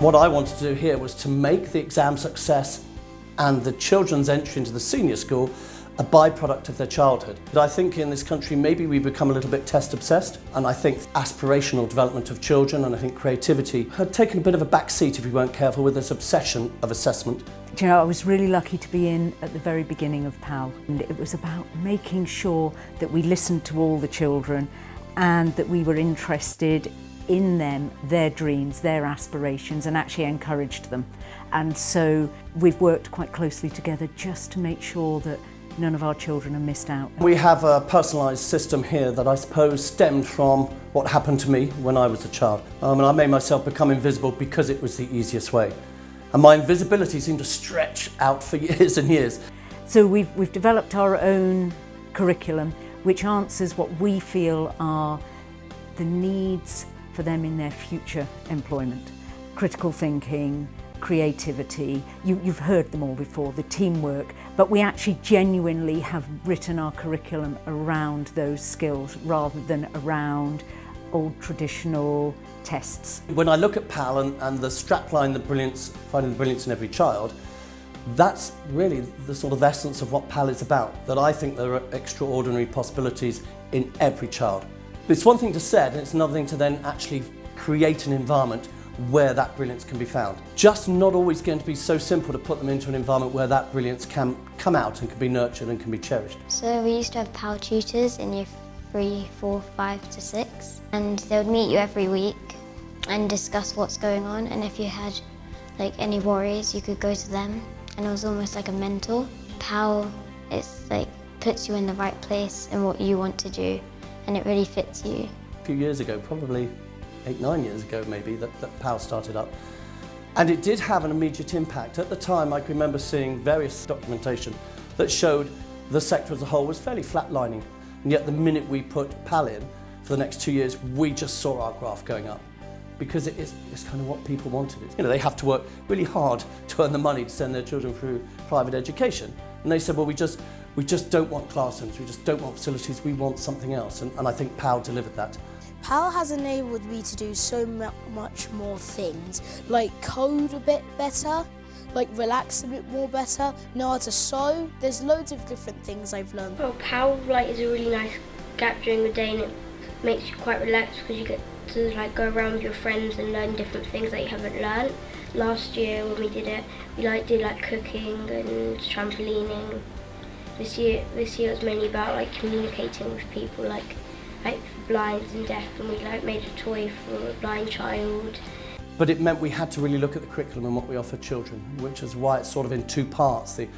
What I wanted to do here was to make the exam success and the children's entry into the senior school a byproduct of their childhood. But I think in this country maybe we become a little bit test obsessed, and I think aspirational development of children and I think creativity had taken a bit of a back seat if we weren't careful with this obsession of assessment. Do you know, I was really lucky to be in at the very beginning of PAL, and it was about making sure that we listened to all the children and that we were interested in them, their dreams, their aspirations, and actually encouraged them. And so we've worked quite closely together just to make sure that none of our children are missed out. We have a personalised system here that I suppose stemmed from what happened to me when I was a child. And I made myself become invisible because it was the easiest way. And my invisibility seemed to stretch out for years and years. So we've developed our own curriculum which answers what we feel are the needs for them in their future employment. Critical thinking, creativity, you've heard them all before, the teamwork, but we actually genuinely have written our curriculum around those skills rather than around old traditional tests. When I look at PAL and the strapline, the brilliance, finding the brilliance in every child, that's really the sort of essence of what PAL is about, that I think there are extraordinary possibilities in every child. It's one thing to say it, and it's another thing to then actually create an environment where that brilliance can be found. Just not always going to be so simple to put them into an environment where that brilliance can come out and can be nurtured and can be cherished. So we used to have PAL tutors in year 3, 4, 5 to 6, and they would meet you every week and discuss what's going on, and if you had like any worries you could go to them, and it was almost like a mentor. PAL, it's like puts you in the right place and what you want to do, and it really fits you. A few years ago, probably 8, 9 years ago maybe, that PAL started up. And it did have an immediate impact. At the time I can remember seeing various documentation that showed the sector as a whole was fairly flatlining, and yet the minute we put PAL in for the next 2 years we just saw our graph going up, because it's kind of what people wanted. You know, they have to work really hard to earn the money to send their children through private education, and they said, well, we just don't want classrooms, we just don't want facilities, we want something else, and I think PAL delivered that. PAL has enabled me to do so much more things, like code a bit better, like relax a bit more better, know how to sew. There's loads of different things I've learned. Well, PAL is a really nice gap during the day, and it makes you quite relaxed because you get to go around with your friends and learn different things that you haven't learned. Last year when we did it, we did cooking and trampolining. This year it was mainly about communicating with people, like blind and deaf, and we made a toy for a blind child. But it meant we had to really look at the curriculum and what we offer children, which is why it's sort of in 2 parts. The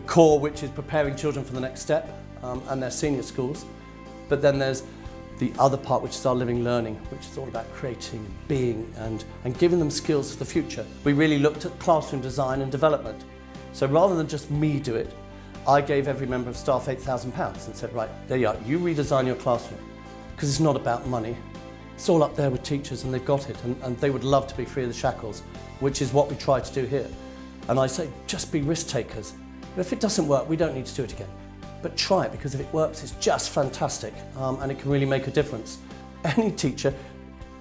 core, which is preparing children for the next step and their senior schools, but then there's the other part, which is our living learning, which is all about creating and being and giving them skills for the future. We really looked at classroom design and development. So rather than just me do it, I gave every member of staff £8,000 and said, right, there you are, you redesign your classroom. Because it's not about money. It's all up there with teachers and they've got it, and they would love to be free of the shackles, which is what we try to do here. And I say, just be risk takers. If it doesn't work, we don't need to do it again. But try it, because if it works, it's just fantastic, and it can really make a difference. Any teacher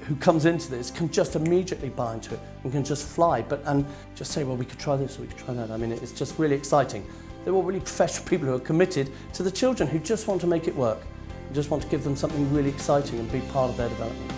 who comes into this can just immediately buy into it and can just fly, and just say, well, we could try this or we could try that. I mean, it's just really exciting. They're all really professional people who are committed to the children, who just want to make it work. We just want to give them something really exciting and be part of their development.